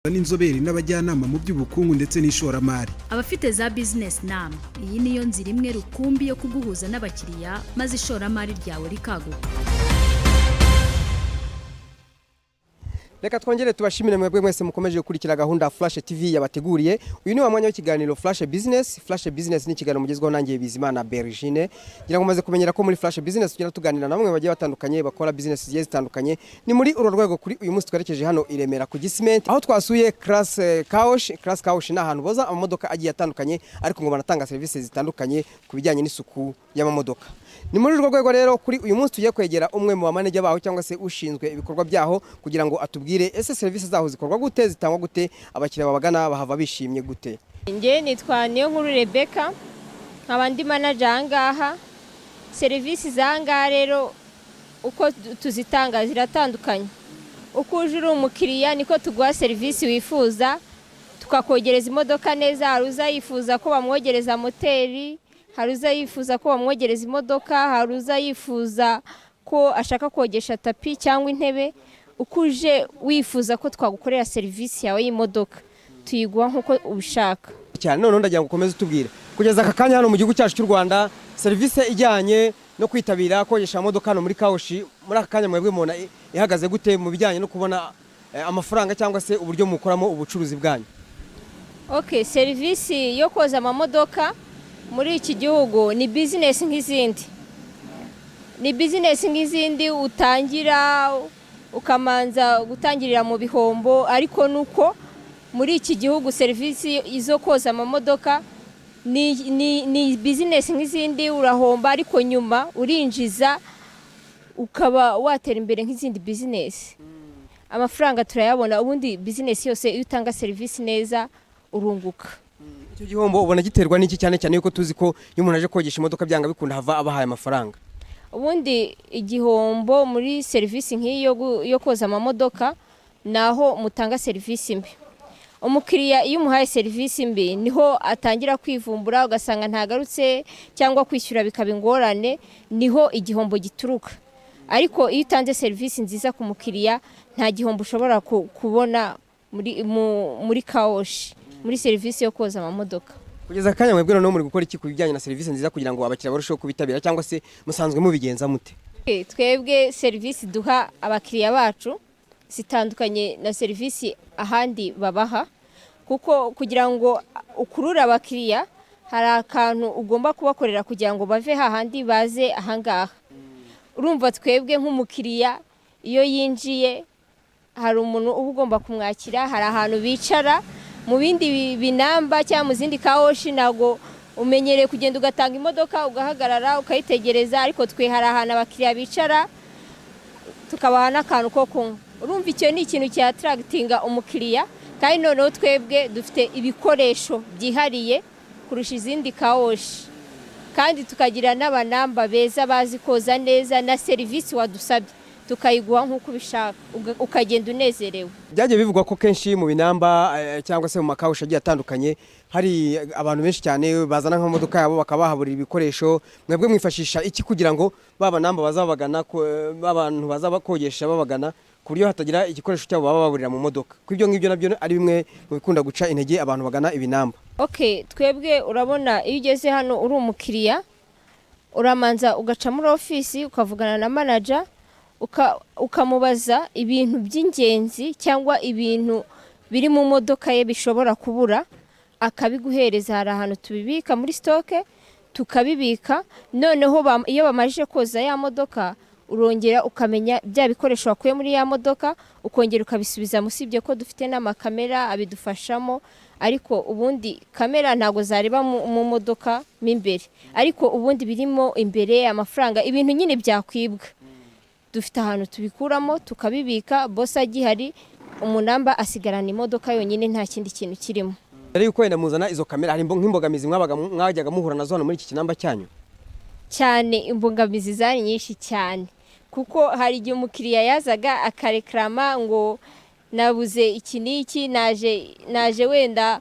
n'inzobere n'abajyanama mu by'ubukungu ndetse n'ishoramari. Abafite za business nama, iyi niyo nzira imwe rukumbi yo kuguhuza n'abakiriya maze ishoramari ryawe rikaguka. Reka twongere tubashimire mwebwe mwese mukomeje gukurikira gahunda Flash TV yabateguriye. Uyu ni wamwanya w'ikiganiro Flash Business. Flash Business ni ikiganiro mugezweho nangiye Bizimana Bergine. Ngira ngo maze kumenyera ko muri Flash Business tugenda tuganira na bamwe bagiye batandukanye bakora business zigiye zitandukanye. Ni muri uro rwego kuri uyu munsi twerekeje hano i Remera ku Gisiment aho twasuye Class Kaosh na ahantu boza amamodoka agiye atandukanye ariko ngo banatanga services zitandukanye ku bijyanye n'isuku y'amamodoka. Ni muri urwo rwego rero kuri uyu munsi tugiye kwegera umwe mu bamanager baho cyangwa se ushinzwe ibikorwa byaho kugira ngo atubwire ese service zaho zikorwa gute zitangwa gute abakiriya babagana bahava bishimye gute. Nge nitwa Niyonkuru Rebecca nkabandi manager angaha. Service zanga rero uko tuzitanga ziratandukanye. Uko uje umukiriya niko tuguha service wifuza tukakogereza imodoka neza. Haruza yifuza ko bamwogereza moteri, haruza yifuza ko bamwogereza imodoka, haruza yifuza ko ashaka kogesha tapi cyangwa intebe. Ukuje wifuza ko twagukorera service yawe y'imodoka tuyiguha nkuko ubishaka cyane. None ndagira ngo ukomeze utubwire kugeza aka kanya hano mu gihugu cyacu cy'u Rwanda service ijyanye no kwitabira kogesha imodoka hano muri Kaoshi muri aka kanya mwebwe mubona ihagaze gute mu bijyanye no kubona amafaranga cyangwa se uburyo mukoramo ubucuruzi bwanyu? Okay, service yo koza amamodoka muri iki gihugu ni business nk'izindi. Ni business nk'izindi utangira ukamanza gutangirira mu bihombo, ariko nuko muri iki gihugu service izo koza amamodoka ni business nk'izindi urahomba ariko nyuma urinjiza ukaba watera imbere nk'izindi business. Amafaranga turayabona, ubundi business yose iyo utanga service neza urunguka. Icyo gihombo ubona giterwa n'iki cyane cyane yuko tuzi ko iyo umuntu aje kogesha imodoka byanga bikunda hava abahaye amafaranga? Ubundi igihombo muri service nk'iyo yo koza amamodoka naho mutanga service mbi. Umukiriya iyo umuhaye service mbi niho atangira kwivumbura ugasanga ntagarutse cyangwa kwishyura bikaba ingorane, niho igihombo gituruka. Ariko iyo utanze service nziza ku mukiriya nta gihombo ushobora kubona muri Kaoshi muri service yo koza amamodoka. Kugeza akanya mwebwe no muri gukora iki ku bijyanye na service nziza kugira ngo abakiriya barusheho kubitabira cyangwa se musanzwe mubigenza mute? Twebwe service duha abakiriya bacu zitandukanye na service ahandi babaha, kuko kugira ngo ukurura abakiriya hari akantu ugomba kubakorera kugira ngo bave hahandi baze ahangaha. Urumva twebwe nk'umukiriya iyo yinjiye hari umuntu uba ugomba kumwakira, hari ahantu bicara. Mu bindi binamba cyangwa mu zindi Kaoshi nago umenyereye kugenda ugatanga imodoka ugahagarara ukayitegereza, ariko twe hari ahantu abakiriya bicara tukabaha n'akantu ko kunywa. Urumva icyo ni ikintu cya attractinga umukiriya, kandi noneho twebwe dufite ibikoresho byihariye kurusha izindi Kaoshi, kandi tukagira n'abanamba beza bazi koza neza na service wadusabye tukayiguha nkuko ubishaka ukagenda unezerewe. Byagiye bivugwa ko kenshi mu binamba cyangwa se mu makawusha agiye atandukanye hari abantu benshi cyane bazana nk'amamodoka yabo bakabahaburira ibikoresho. Mwebwe mwifashisha iki kugira ngo babanamba bazabagana abantu bazabakogesha babagana ku buryo hatagira igikoresho cyabo baba baburira mu modoka? Kwibyo ngibyo nabyo ari bimwe mu bikunda guca intege abantu bagana ibinamba. Okay, twebwe urabona iyo ugeze hano uri umukiriya uramanza ugaca muri office ukavugana na manager ukamubaza ibintu by'ingenzi cyangwa ibintu biri mu modoka ye bishobora kubura, akabiguhereza. Hari ahantu tubibika muri stoke tukabibika, noneho iyo bamajije koza ya modoka urongera ukamenya bya bikoresho wakuye muri ya modoka ukongera ukabisubiza. Musibye ko dufite n'amakamera abidufashamo, ariko ubundi kamera ntago zareba mu modoka mimbere, ariko ubundi birimo imbere amafaranga ibintu nyine byakwibwa dufite ahantu tubikuramo tukabibika. Boss agihari umunamba asigarana imodoka yonyine nta kindi kintu kirimo. Ari uko wenda muzana izo kamera hari nk'imbogamizi mwajyaga muhura nazo hano muri iki kinamba cyanyu? Cyane imbogamizi zari nyinshi cyane, kuko hari igihe umukiriya yazaga akareklama ngo nabuze iki n'iki, naje wenda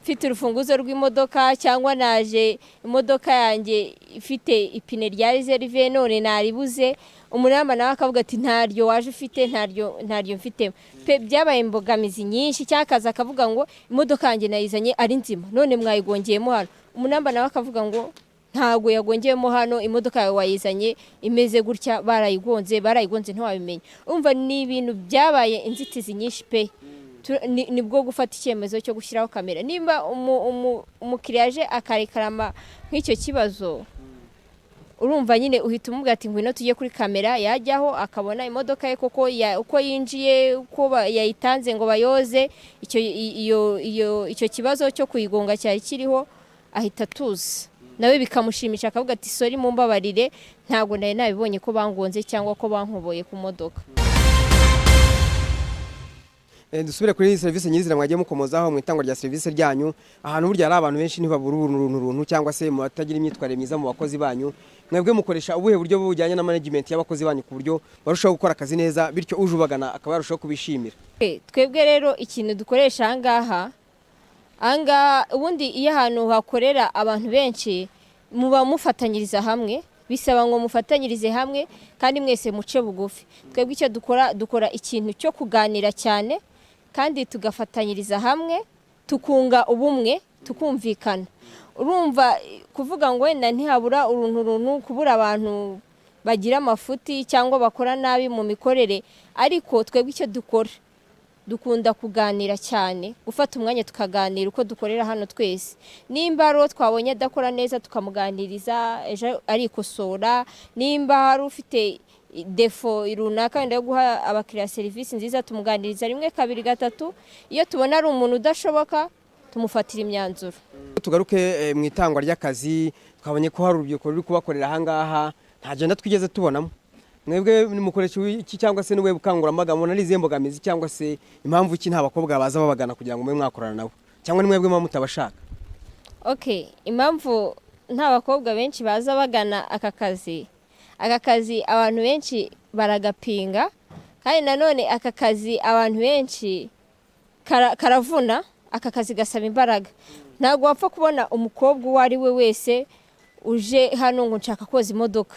mfite urufunguzo rw'imodoka cyangwa naje imodoka yanjye ifite ipine rya reserve none naribuze. umunamba nawe akavuga ati ntaryo waje ufite ntaryo mfite pe byabaye imbogamizi nyinshi cyakaza akavuga ngo imodoka yanjye nayizanye ari nzima none mwayigongeyemo hano umunamba nawe akavuga ngo ntago yagongeyemo hano imodoka yawe wayizanye imeze gutya barayigonze ntiwabimenya umva ni ibintu byabaye inzitizi nyinshi pe nibwo gufata icyemezo cyo gushyiraho kamera nimba umukiriya aje akarekarama nk'icyo kibazo urumva nyine uhita umubwira ati ngwino tujye kuri kamera yajyaho akabona imodoka ye koko uko yinjiye uko yayitanze ngo bayoze icyo kibazo cyo kuyigonga cyari kiriho ahita tuza nawe bikamushimisha akavuga ati sori mumbabarire ntago nari nabibonye ko bangonze cyangwa ko bankoboye ku modoka. Dusubire kuri service nyizira mwagiye mukomozaho mu itangwa rya service ryanyu ahantu burya ari abantu benshi ntibabura uruntu cyangwa se mu batagira imyitwarire myiza mu bakozi banyu mwebwe mukoresha ubuhe buryo bujyanye na management y'abakozi banyu ku buryo barushaho gukora akazi neza bityo uje ubagana akaba yarushaho kubishimira. Twebwe rero ikintu dukoresha ahangaha ubundi iyo ahantu hakorera abantu benshi muba mufatanyiriza hamwe bisaba ngo mufatanyirize hamwe kandi mwese muce bugufi. Twebwe icyo dukora ikintu cyo kuganira cyane kandi tugafatanyiriza hamwe tukunga ubumwe tukumvikana. Urumva kuvuga ngo wenda ntihabura uruntu kubura abantu bagira amafuti cyangwa bakora nabi mu mikorere ariko twebwe icyo dukunda kuganira cyane gufata umwanya tukaganira uko dukorera hano twese nimba ro twabonye adakora neza tukamuganiriza ejo arikosora nimba hari ufite defo runaka wenda yo guha abakiriya serivisi nziza tumuganiriza rimwe kabiri gatatu iyo tubona ari umuntu udashoboka tumufatira imyanzuro. Tugaruke mu itangwa ry'akazi twabonye ko hari urubyiruko ruri kubakorera ahangaha nta agenda twigeze tubonamo mwebwe mukoresha iki cyangwa se n'uwe bukangurambaga mubona ari izimbogamizi cyangwa se impamvu iki nta bakobwa baza babagana kugira ngo mwe mwakorana nabo cyangwa ni mwebwe mutabashaka? Impamvu nta bakobwa benshi baza bagana aka kazi abantu benshi baragapinga kandi nanone aka kazi abantu benshi karavuna aka kazi gasaba imbaraga ntabwo wapfa kubona umukobwa uwo ari we wese uje hano ngo nshaka koza imodoka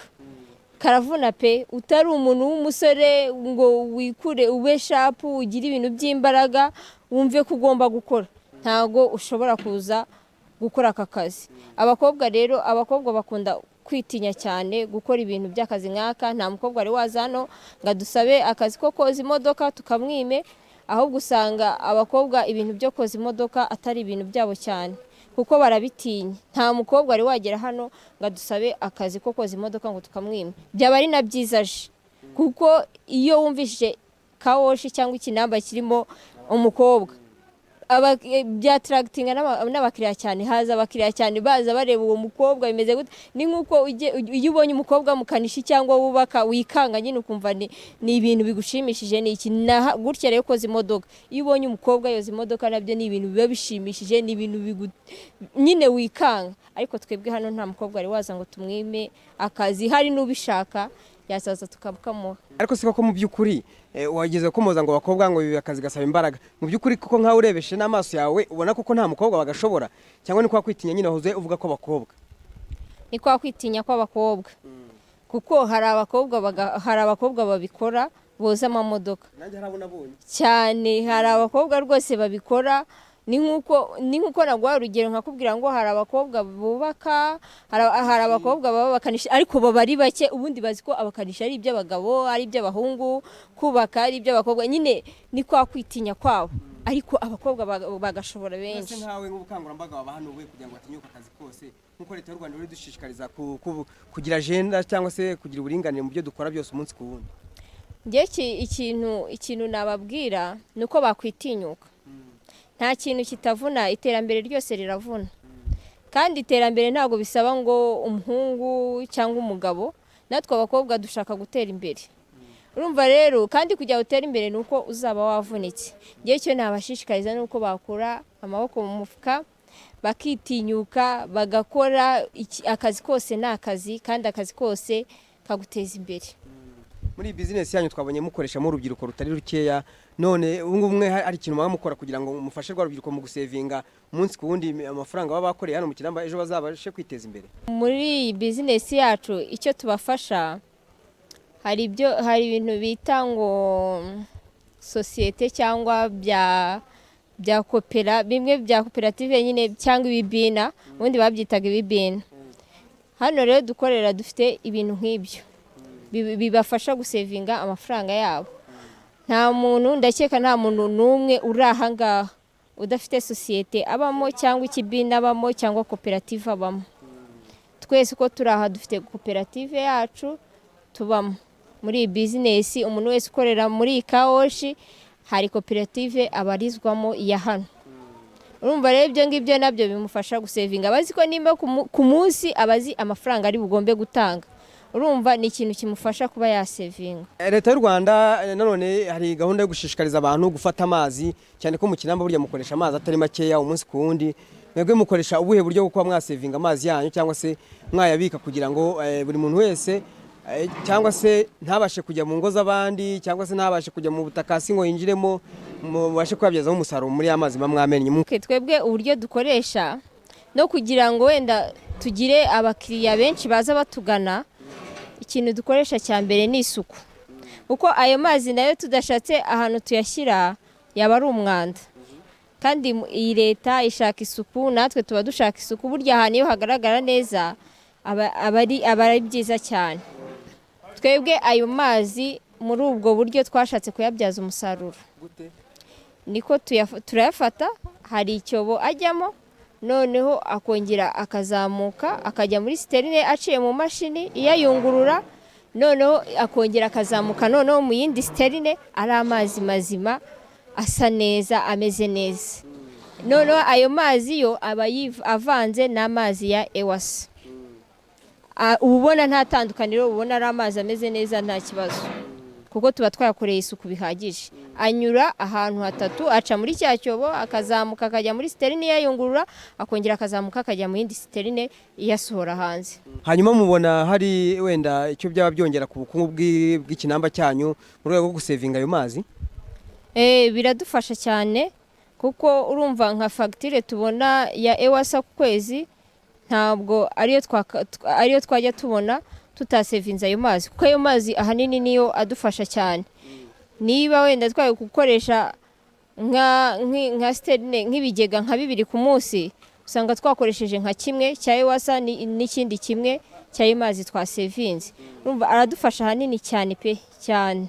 karavuna pe utari umuntu w'umusore ngo wikure ube shapu ugira ibintu by'imbaraga wumve ko ugomba gukora ntago ushobora kuza gukora aka kazi. Abakobwa bakunda kwitinya cyane gukora ibintu by'akazi nk'aka nta mukobwa ari wazano ngo dusabe akazi ko koza imodoka tukamwime ahubwo usanga abakobwa ibintu byo koza imodoka atari ibintu byabo cyane kuko barabitinya nta mukobwa ari wagera hano ngo dusabe akazi ko koza imodoka ngo tukamwime byaba ari na byizaje kuko iyo wumvishije kawoshi cyangwa ikinamba kirimo umukobwa byataragitinga n'abakiriya cyane haza abakiriya cyane baza bareba uwo mukobwa bimeze gute ni nkuko iyo ubonye umukobwa mukanishi cyangwa wubaka wikanga nyine ukumva ni ibintu bigushimishije ni iki gutya rero koza imodoka iyo ubonye umukobwa yoza imodoka nabyo ni ibintu biba bishimishije ni ibintu nyine wikanga ariko twebwe hano nta mukobwa ari waza ngo tumwime akazi hari n'ubishaka yasaza tukamuha ariko siko ko mu byukuri wageze komoza ngo bakobwa ngo ibi akazi gasaba imbaraga mu byukuri kuko nkaho urebeshe n'amaso yawe ubona kuko nta mukobwa bagashobora cyangwa ni kwa kwitinya nyine wahoze uvuga ko bakobwa ni kwa kwitinya kwa bakobwa kuko hari abakobwa babikora boza amamodoka nanjye harabona bonye cyane hari abakobwa rwose babikora ni nkuko nagwa urugero nkakubwira ngo hari abakobwa bubaka hari abakobwa babakanisha ariko babari bake ubundi bazi ko abakanisha ari iby'abagabo ari iby'abahungu kubaka ari iby'abakobwa nyine ni kwa kwitinya kwabo ariko abakobwa bagashobora benshi. Nkawe nk'ubukangurambaga waba hano we kugira ngo atinyuke akazi kose nkuko leta y'u Rwanda iri dushishikariza kugira agenda cyangwa se kugira uburinganire mu byo dukora byose umunsi ku wundi. Ikintu nababwira nuko bakwitinyuka nta kintu kitavuna iterambere ryose riravuna kandi iterambere ntago bisaba ngo umuhungu cyangwa umugabo natwe abakobwa dushaka gutera imbere urumva rero kandi kujya gutera imbere nuko uzaba wavunitse ngiye cyo nabashishikariza nuko bakura amaboko mu mufuka bakitinyuka bagakora akazi kose n'akazi kandi akazi kose kaguteza imbere. Muri business yanyu twabonye mukoreshamo urubyiruko rutari rukeya none ubumwe hari ikintu mukora kugira ngo mufashe rwa rubyiruko mu gusevinga umunsi ku wundi amafaranga baba bakoreye hano mu Kinamba ejo bazabashe kwiteza imbere. Muri business yacu icyo tubafasha hari ibintu bita ngo sosiyete cyangwa bya bimwe bya koperative nyine cyangwa ibibina ubundi babyitaga ibibina. Hano rero dukorera dufite ibintu nk'ibyo bibafasha gusevinga amafaranga yabo. Ndakeka nta muntu n'umwe uri aha ngaha udafite sosiyete abamo cyangwa ikibina abamo cyangwa koperative abamo. Twese uko turi aha dufite koperative yacu tubamo. Muri iyi bizinesi umuntu wese ukorera muri iyi kawoshi hari koperative abarizwamo iya hano. Urumva rero ibyo ngibyo nabyo bimufasha gusevinga. Abazi ko nimba ku munsi abazi amafaranga ari bugombe gutanga. Urumva ni ikintu kimufasha kuba yasevinga. Leta y'u Rwanda nanone hari gahunda yo gushishikariza abantu gufata amazi cyane ko mu Kinamba burya mukoresha amazi atari makeya umunsi ku wundi. Mwebwe mukoresha ubuhe buryo bwo kuba mwasevinga amazi yanyu cyangwa se mwayabika kugira ngo buri muntu wese cyangwa se ntabashe kujya mu ngo z'abandi cyangwa se ntabashe kujya mu butaka ngo yinjiremo mubashe kwabyazaho umusaruro muri amazi mwamenye. Twebwe uburyo dukoresha no kugira ngo wenda tugire abakiriya benshi baza batugana, ikintu dukoresha cya mbere ni isuku. Uko ayo mazi nayo tudashatse ahantu tuyashyira yaba ari umwanda. Kandi iyi leta ishaka isuku, natwe tuba dushaka isuku. Burya ahantu iyo hagaragara neza aba ari byiza cyane. Twebwe ayo mazi muri ubwo buryo twashatse kuyabyaza umusaruro. Niko turayafata, hari icyobo ajyamo, noneho akongera akazamuka akajya muri sterine aciye mu mashini iyayungurura, noneho akongera akazamuka noneho mu yindi sterine ari amazi mazima asa neza ameze neza. Noneho ayo mazi yo aba avanze n'amazi ya Ewasa. Ubona nta tandukaniro, ubona ari amazi ameze neza nta kibazo kuko tuba twayakoreye isuku bihagije. Anyura ahantu hatatu, aca muri cya cyobo akazamuka akajya muri sterine iyayungurura, akongera akazamuka akajya mu yindi sterine iyasohora hanze. Hanyuma mubona hari wenda icyo byaba byongera ku bukungu bw'ikinamba cyanyu mu rwego rwo gusevinga ayo mazi? Biradufasha cyane kuko urumva nka fagitire tubona ya Ewasa ku kwezi ntabwo ariyo twajya tubona tutasevinza ayo mazi, kuko ayo mazi ahanini niyo adufasha cyane. Niba wenda twaye gukoresha nka sterine nk'ibigega nka 2 ku munsi, usanga twakoresheje nka kimwe cya Ewasa n'ikindi kimwe cya mazi twasevinze. Urumva aradufasha ahanini cyane pe cyane.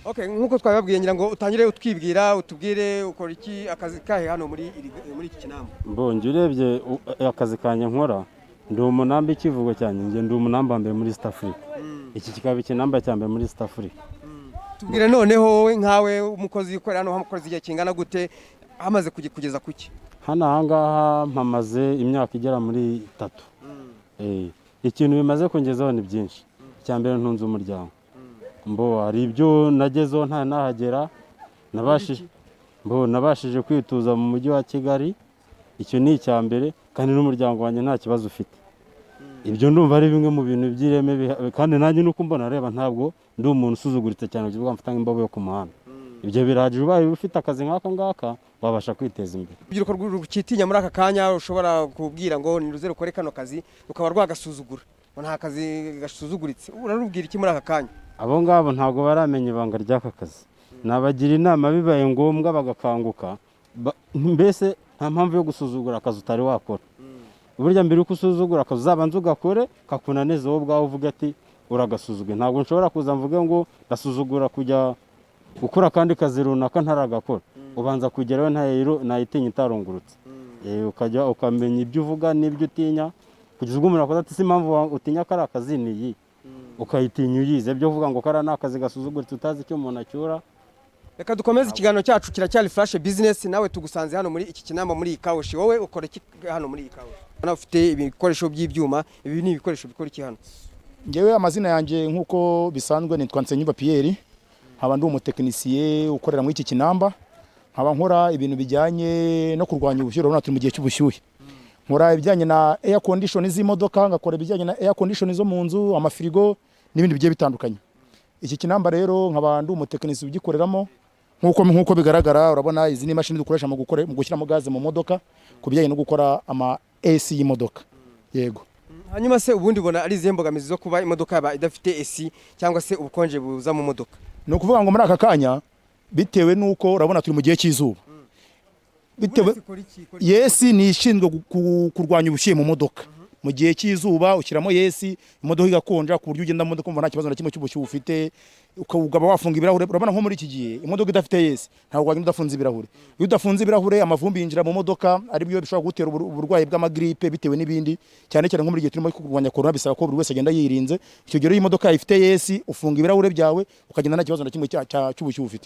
Okay, nkuko twababwiye ngira ngo utangire utwibwira utubwire ukora iki akazi kahe hano muri iki Kinamba. Mbonye urebye akazi kanye nkora ndi umunamba ikivugo cyane, nge ndi umunamba mbere muri East Africa. Iki kikaba ikinamba cyambe muri East Africa. Tubwire noneho wowe nkawe umukozi ukora hano hamukoze igihe kingana gute, hamaze kugeza kuki? Hano ahangaha mpamaze imyaka igera muri 3. Ikintu bimaze kongezaho ni byinshi. Cyambere ntunze umuryango. Hari ibyo nagezeho nta nahagera, nabashije kwituza mu mujyi wa Kigali. Icyo ni icyambere, kandi n'umuryango wanjye nta kibazo ufite. Ibyo ndumva ari bimwe mu bintu by'ireme, kandi nanjye nuko mbona reba ntabwo ndi umuntu usuzuguritse cyane ukivuga mfata nk'imbobo yo ku muhanda. Ibyo birahagije, ubaye ufite akazi nk'aka ngaka wabasha kwiteza imbere. Urubyiruko rukitinya muri aka kanya ushobora kubwira ngo niruze rukore kano kazi rukaba rwagasuzugura, nta kazi gasuzuguritse, urarubwira iki muri aka kanya? Abo ngabo ntabwo baramenya ibanga ry'aka kazi. Nabagira inama bibaye ngombwa bagakanguka, mbese nta mpamvu yo gusuzugura akazi utari wakora. Burya mbere uko usuzugura akazi uzabanza ugakore kakunaneza wowe ubwawe uvuga ati uragasuzuguye. Ntabwo nshobora kuza mvuge ngo ndasuzugura kujya gukora kandi kazi runaka ntaragakora. Ubanza kugeraho ntayitinya itarungurutse. Ukajya ukamenya ibyo uvuga n'ibyo utinya, kugeza ubwo umuntu akoze ati si impamvu utinya ko ari akazi ni iyi, ukayitinya uyize. Byo uvuga ngo kara nakazi gasuzuguritse utazi icyo umuntu acyura. Reka dukomeze ikiganiro cyacu kiracyari Flash Business. Nawe tugusanze hano muri iki Kinamba muri Kawoshi. Wowe ukora iki hano muri Kawoshi? Nawe ufite ibikoresho by'ibyuma, ibi ni ibikoresho bikora iki hano? Ngewe amazina yanjye nkuko bisanzwe nitwa CYimwe Pierre, nkaba ndi umutekinisiye ukorera muri iki Kinamba. Nkaba nkora ibintu bijyanye no kurwanya ubushyuhe, urabona turi mu gihe cy'ubushyuhe. Nkora ibijyanye na air condition z'imodoka, ngakora ibijyanye na air condition zo mu nzu, amafirigo n'ibindi bigiye bitandukanye. Iki Kinamba rero nkaba ndi umutekinisiye ugikoreramo. Nkuko bigaragara, urabona izi ni mashini dukoresha mu gushyiramo gaze mu modoka, kubijyanye no gukora ama AC y'imodoka. Yego. hanyuma se ubundi ubona ari izihe mbogamizi zo kuba imodoka yaba idafite AC cyangwa se ubukonje buza mu modoka? ni ukuvuga ngo muri aka kanya bitewe n'uko urabona turi mu gihe cy'izuba, bitewe yesi ni ishinzwe kurwanya ubushyuhe mu modoka. Mu gihe cy'izuba ushyiramo yesi, imodoka igakonja ku buryo ugenda mu modoka umva nta kibazo na kimwe cy'ubushyuhe ufite, ukaba wafunga ibirahure. Urabona nko muri iki gihe imodoka idafite yesi ntabwo wagenda udafunze ibirahure. Iyo udafunze ibirahure amavumbi yinjira mu modoka, ari byo bishobora gutera uburwayi bw'amagripe bitewe n'ibindi, cyane cyane nko muri gihe turimo kurwanya corona bisaba ko buri wese agenda yirinze. Icyo gihe iyo imodoka ifite yesi ufunga ibirahure byawe ukagenda nta kibazo na kimwe cy'ubushyuhe ufite.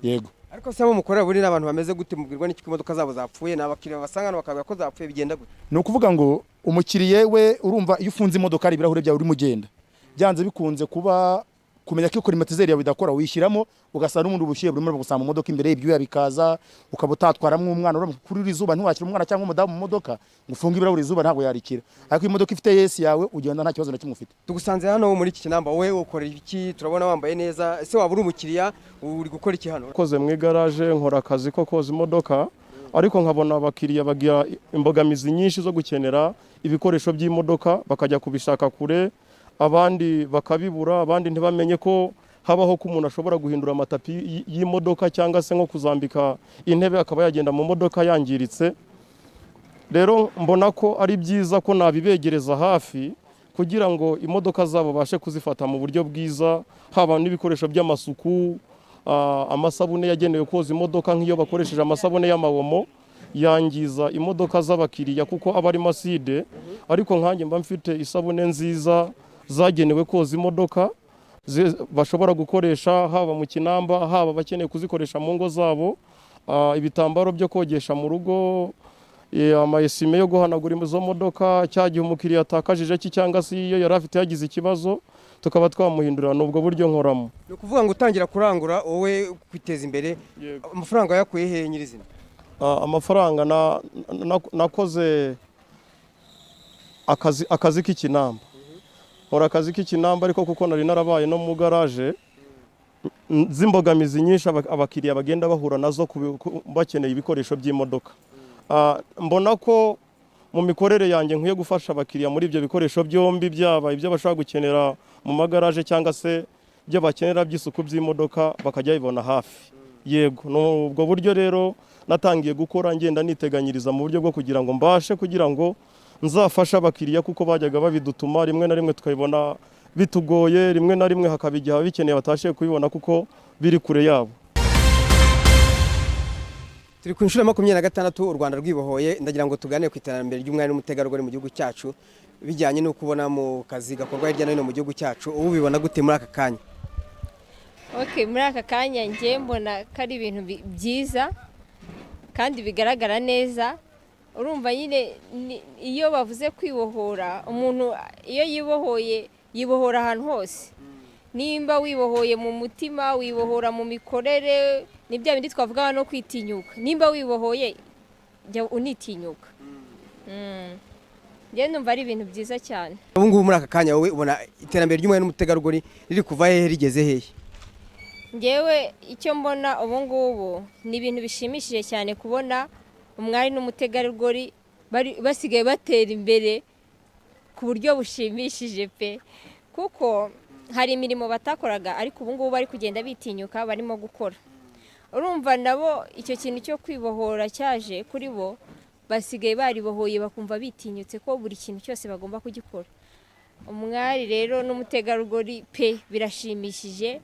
Yego. Ariko se abo mukorera buri n'abantu bameze gute mubwirwa n'iki imodoka zabo zapfuye n'abakiriya basanga bakavuga ko zapfuye bigenda gute? Ni ukuvuga ngo umukiriye we urumva iyo ufunze imodoka ari ibirahure byawe urimo ugenda byanze bikunze kuba kumenya ko klimatizeri yawe idakora wishyiramo ugasana n'umuntu ubushyuhe burimo bugusanga mu modoka imbere ibyuya bikaza ukaba utatwaramo umwana. Kuri izuba ntiwakira umwana cyangwa umudamu mu modoka ngo ufunge ibirahure izuba ntabwo yarikira, ariko imodoka ifite yesi yawe ugenda nta kibazo na kimwe ufite. Tugusanze hano muri iki kinamba, wowe ukorera iki? Turabona wambaye neza, ese waba uri umukiriya uri gukora iki hano? Koze mu igaraje nkora akazi ko koza imodoka, ariko nkabona abakiriya bagira imbogamizi nyinshi zo gukenera ibikoresho by'imodoka bakajya kubishaka kure, abandi bakabibura, abandi ntibamenye ko habaho ko umuntu ashobora guhindura amatapi y'imodoka cyangwa se nko kuzambika intebe akaba yagenda mu modoka yangiritse. Rero mbona ko ari byiza ko nabibegereza hafi kugira ngo imodoka zabo bashe kuzifata mu buryo bwiza, haba n'ibikoresho by'amasuku, amasabune yagenewe koza imodoka. Nk'iyo bakoresheje amasabune y'amawomo yangiza imodoka z'abakiriya kuko aba ari maside, ariko nkanjye mba mfite isabune nziza zagenewe koza imodoka bashobora gukoresha haba mu kinamba, haba bakeneye kuzikoresha mu ngo zabo, ibitambaro byo kogesha mu rugo, amayesime yo guhanagura izo modoka cyagihe umukiriya atakajije cyangwa se iyo yari afite yagize ikibazo tukaba twamuhindurira. N'ubwo buryo nkoramo. Ni ukuvuga ngo utangira kurangura wowe kwiteza imbere. Amafaranga yakuye he nyirizina? Amafaranga nakoze akazi k'ikinamba. Nkora akazi k'ikinamba ariko kuko nari narabaye no mu garaje z'imbogamizi nyinshi abakiriya bagenda bahura nazo bakeneye ibikoresho by'imodoka. Mbona ko mu mikorere yanjye nkwiye gufasha abakiriya muri ibyo bikoresho byombi, byaba ibyo bashaka gukenera mu magaraje cyangwa se ibyo bakenera by'isuku by'imodoka bakajya bibona hafi. Yego, n'ubwo buryo rero natangiye gukora ngenda niteganyiriza mu buryo bwo kugira ngo mbashe kugira ngo nzafasha abakiriya kuko bajyaga babidutuma rimwe na rimwe tukabibona bitugoye, rimwe na rimwe hakaba igihe bikeneye batashe kubibona kuko biri kure yabo. Turi ku nshuro 26 u Rwanda rwibohoye, ndagira ngo tuganire ku iterambere ry'umwari n'umutegarugori mu gihugu cyacu bijyanye no kubona mu kazi gakorwa hirya no hino mu gihugu cyacu. Ubu bibona gute muri aka kanya? Okay, muri aka kanya ngiye mbona kari ibintu byiza kandi bigaragara neza. Urumva nyine iyo bavuze kwibohora, umuntu iyo yibohora ahantu hose. Nimba wibohoye mu mutima, wibohora mu mikorere, nibyo bindi twavuga no kwitinyuka. Nimba wibohoye jya unitinyuka. Ngiye numva ari ibintu byiza cyane. Ubu ngubu muri aka kanya wowe ubona iterambere ry'umwari n'umutegarugori riri kuva hehe rigeze hehe? Ngewe icyo mbona ubu ngubu ni ibintu bishimishije cyane kubona umwari n'umutegarugori basigaye batera imbere ku buryo bushimishije pe, kuko hari imirimo batakoraga ariko ubu ngubu bari kugenda bitinyuka barimo gukora. Urumva nabo icyo kintu cyo kwibohora cyaje kuri bo, basigaye baribohoye bakumva bitinyutse ko buri kintu cyose bagomba kugikora. Umwari rero n'umutegarugori pe birashimishije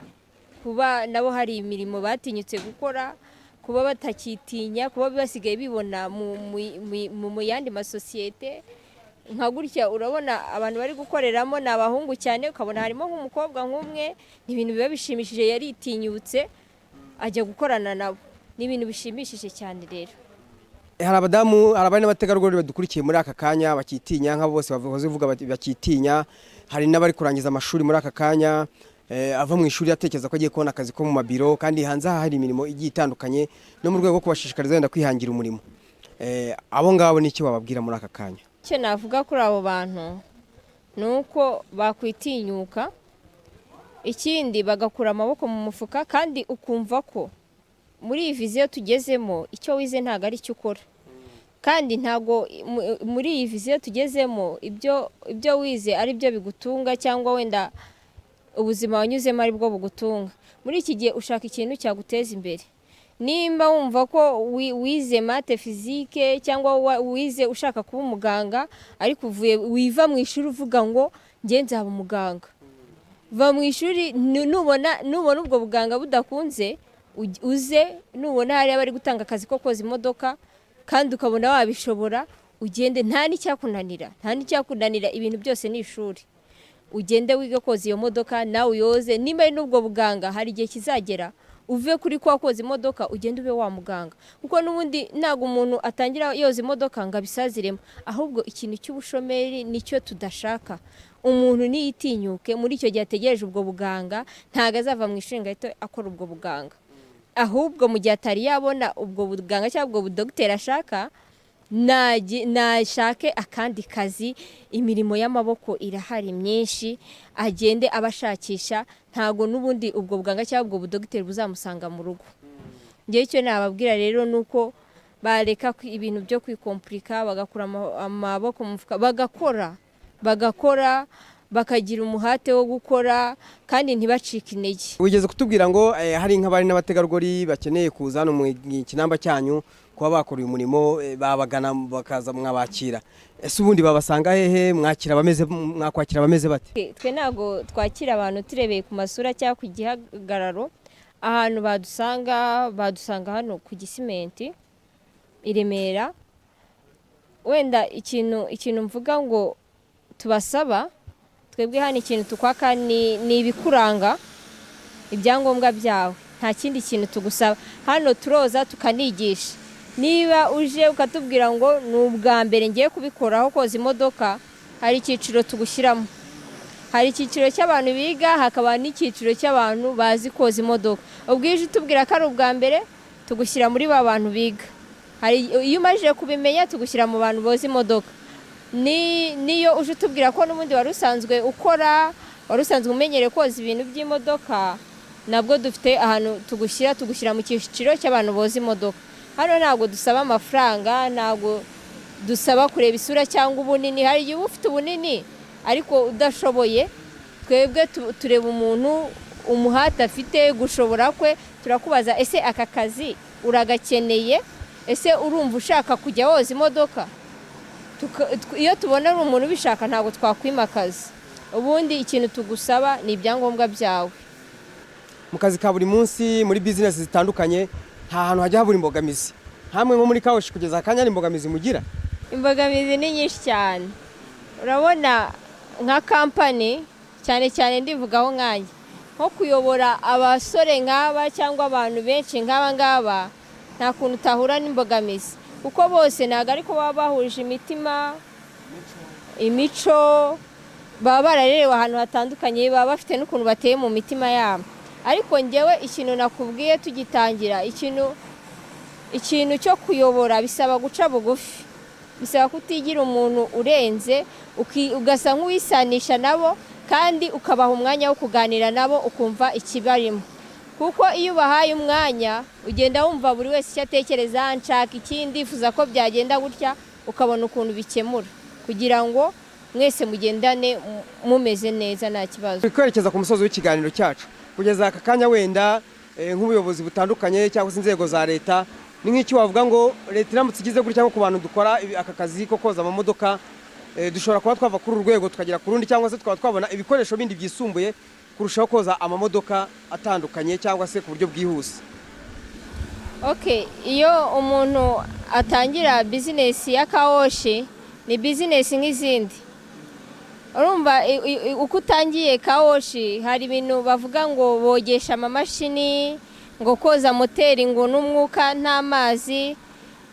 kuba nabo hari imirimo batinyutse gukora, kuba batakitinya, kuba basigaye bibona mu yandi masosiyete. Nka gutya urabona abantu bari gukoreramo ni abahungu cyane, ukabona harimo nk'umukobwa nk'umwe. Ni ibintu biba bishimishije, yaritinyutse ajya gukorana nabo. Ni ibintu bishimishije cyane rero. Hari abadamu, hari abana n'abategarugori badukurikiye muri aka kanya bakitinya, nka bose bavuga bakitinya. Hari n'abari kurangiza amashuri muri aka kanya, ava mu ishuri atekereza ko agiye kubona akazi ko mu mabiro, kandi hanze hari imirimo igiye itandukanye no mu rwego rwo kubashishikariza wenda kwihangira umurimo. Abo ngabo ni icyo bababwira muri aka kanya? Icyo navuga kuri abo bantu ni uko bakwitinyuka, ikindi bagakura amaboko mu mufuka, kandi ukumva ko muri iyi viziyo tugezemo icyo wize ntabwo ari cyo ukora. kandi ntago muri iyi viziyo tugezemo ibyo wize ari byo bigutunga cyangwa wenda ubuzima wanyuzemo ari bwo bugutunga. Muri iki gihe ushaka ikintu cyaguteza imbere. Nimba wumva ko wize mate fizike cyangwa wize ushaka kuba umuganga ariko wiva mu ishuri uvuga ngo nge nzaba umuganga, va mu ishuri nubona ubwo buganga budakunze uze, nubona hari abari gutanga akazi ko koza imodoka kandi ukabona wabishobora ugende, nta n'icyakunanira, ibintu byose ni ishuri. Ugende wige koza iyo modoka nawe uyoze, nimba ari n'ubwo buganga hari igihe kizagera uve kuri kwa koza imodoka ugende ube wa muganga, kuko n'ubundi ntago umuntu atangira yoza imodoka ngo abisaziremo, ahubwo ikintu cy'ubushomeri nicyo tudashaka. Umuntu niyitinyuke muri icyo gihe ategereje ubwo buganga, ntago azava mu ishuri ngo ahite akora ubwo buganga, ahubwo mu gihe atari yabona ubwo buganga cyangwa ubwo budogiteri ashaka, nashake akandi kazi. Imirimo y'amaboko irahari myinshi, agende abashakisha, ntago n'ubundi ubwo buganga cyangwa ubwo budogiteri buzamusanga mu rugo. Ngewe icyo nababwira rero nuko bareka ibintu byo kwikompurika, bagakura amaboko mu mufuka, bagakora bakagira umuhate wo gukora kandi ntibacike intege. Wigeze kutubwira ngo hari nk'abari n'abategarugori bakeneye kuza hano mu kinamba cyanyu kuba bakora uyu murimo, babagana bakaza mwabakira. Ese ubundi babasanga hehe? Mwakwakira abameze bate? Twe ntago twakira abantu turebeye ku masura cyangwa ku gihagararo. Ahantu badusanga hano ku Gisimenti i Remera. Wenda ikintu mvuga ngo tubasaba, twebwe hano ikintu tukwaka ni ibikuranga, ibyangombwa byawe, nta kindi kintu tugusaba. Hano turoza tukanigisha. Niba uje ukatubwira ngo ni ubwa mbere ngiye kubikoraho koza imodoka, hari icyiciro tugushyiramo. Hari icyiciro cy'abantu biga, hakaba n'icyiciro cy'abantu bazi koza imodoka. Ubwije utubwira ko ari ubwa mbere, tugushyira muri ba bantu biga. Iyo umajije kubimenya tugushyira mu bantu boza imodoka. Niyo uje utubwira ko n'ubundi wari usanzwe umenyereye koza ibintu by'imodoka, nabwo dufite ahantu tugushyira mu cyiciro cy'abantu boza imodoka. Hano ntabwo dusaba amafaranga, ntabwo dusaba kureba isura cyangwa ubunini. Hari igihe uba ufite ubunini ariko udashoboye, twebwe tureba umuntu umuhate afite, gushobora kwe, turakubaza ese aka kazi uragakeneye, ese urumva ushaka kujya woza imodoka? Iyo tubona ari umuntu ubishaka ntabwo twakwimakaza. Ubundi ikintu tugusaba ni ibyangombwa byawe. Mu kazi ka buri munsi muri business zitandukanye nta hantu hajya habura imbogamizi. Hamwe nko muri kawoshi kugeza akanya imbogamizi mugira? Imbogamizi ni nyinshi cyane. Urabona nka company cyane ndivugaho nkanjye, nko kuyobora abasore nk'aba cyangwa abantu benshi nk'aba ngaba, nta kuntu utahura n'imbogamizi, kuko bose ntabwo ariko baba bahuje imico, baba bararerewe ahantu hatandukanye, baba bafite n'ukuntu bateye mu mitima yabo. Ariko ngewe ikintu nakubwiye tugitangira, ikintu cyo kuyobora bisaba guca bugufi, bisaba kutigira umuntu urenze, ugasa nk'uwisanisha nabo kandi ukabaha umwanya wo kuganira nabo ukumva ikibarimo. Kuko iyo ubahaye umwanya ugenda wumva buri wese icyo atekereza, nshaka iki, ndifuza ko byagenda gutya, ukabona ukuntu bikemura kugira ngo mwese mugendane mumeze neza nta kibazo. Kwerekeza ku musozi w'ikiganiro cyacu, kugeza aka kanya wenda nk'ubuyobozi butandukanye cyangwa se inzego za leta, ni nk'iki wavuga ngo leta iramutse igize gutya nko ku bantu dukora aka kazi ko koza amamodoka, dushobora kuba twava kuri uru rwego tukagera ku rundi, cyangwa se tukaba twabona ibikoresho bindi byisumbuye kurushaho koza amamodoka atandukanye cyangwa se ku buryo bwihuse? Iyo umuntu atangira bizinesi ya kawoshi, ni bizinesi nk'izindi. Urumva uko utangiye kawoshi, hari ibintu bavuga ngo bogesha amamashini, ngo koza moteri, ngo n'umwuka n'amazi.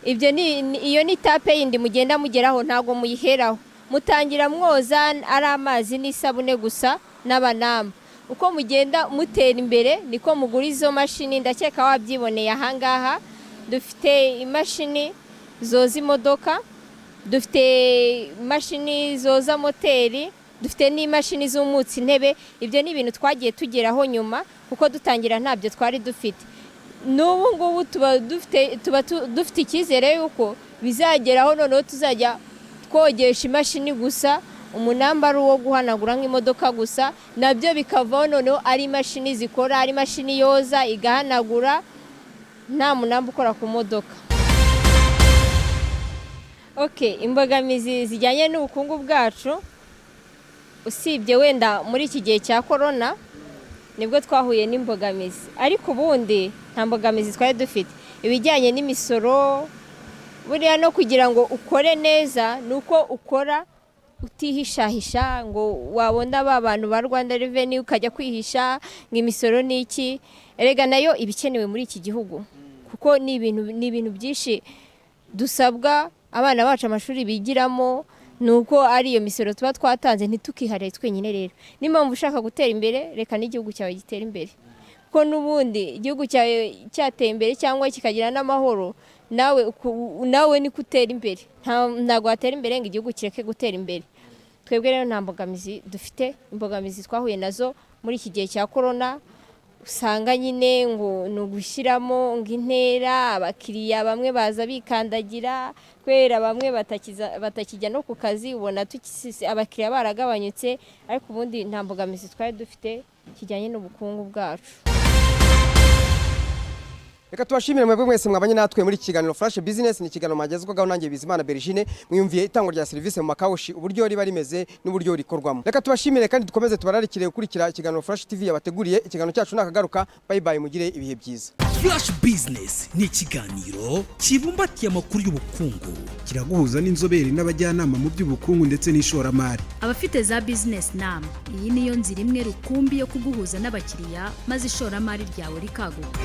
Iyo ni tape yindi mugenda mugeraho, ntabwo muyiheraho. Mutangira mwoza ari amazi n'isabune gusa n'abanamba. Uko mugenda mutera imbere niko mugura izo mashini. Ndakeka wabyiboneye ahangaha. Dufite imashini zoza imodoka, dufite imashini zoza moteri, dufite n'imashini z'umutsi intebe. Ibyo ni ibintu twagiye tugeraho nyuma, kuko dutangira ntabyo twari dufite. n'ubu ngubu tuba dufite icyizere yuko bizageraho noneho tuzajya twogesha imashini gusa, umunamba ari uwo guhanagura nk'imodoka gusa, nabyo bikavaho noneho ari imashini zikora, ari imashini yoza igahanagura, nta munamba ukora ku modoka. Imbogamizi zijyanye n'ubukungu bwacu, usibye wenda muri iki gihe cya korona nibwo twahuye n'imbogamizi, ariko ubundi nta mbogamizi twari dufite. Ibijyanye n'imisoro, buriya no kugira ngo ukore neza nuko ukora utihishahisha ngo wabona ba bantu ba Rwanda Revenue ukajya kwihisha ngo imisoro n'iki. Erega nayo ibikenewe muri iki gihugu, kuko ni ibintu byinshi dusabwa abana bacu amashuri bigiramo, nuko ari iyo misoro tuba twatanze ntitukihare twenyine. Rero n'impamvu ushaka gutera imbere, reka n'igihugu cyawe gitera imbere, kuko n'ubundi igihugu cyawe cyateye imbere cyangwa kikagira n'amahoro, nawe ni gutera imbere. Ntabwo watera imbere ngo igihugu kireke gutera imbere. Twebwe rero nta mbogamizi dufite. Imbogamizi twahuye nazo muri iki gihe cya korona, usanga nyine ngo ni ugushyiramo ngo intera, abakiriya bamwe baza bikandagira kubera bamwe batakijya no ku kazi, ubona abakiriya baragabanyutse, ariko ubundi nta mbogamizi twari dufite kijyanye n'ubukungu bwacu. Reka tubashimire mwebwe mwese mwabanye natwe muri kiganiro Flash Business. Ni kiganiro magezweho nanjye Bizimana Bergine, mwiyumviye itangwa rya service mu makawushi, uburyo riba rimeze n'uburyo rikorwamo. Reka tubashimire kandi dukomeze tubararikire gukurikira ikiganiro Flash TV yabateguriye. Ikiganiro cyacu nakagaruka, bye bye, mugire ibihe byiza. Flash Business ni ikiganiro kibumbatiye amakuru y'ubukungu, kiraguhuza n'inzobere n'abajyanama mu by'ubukungu ndetse n'ishoramari. Abafite za business nama, iyi niyo nzira imwe rukumbi yo kuguhuza n'abakiriya maze ishoramari ryawe rikaguka.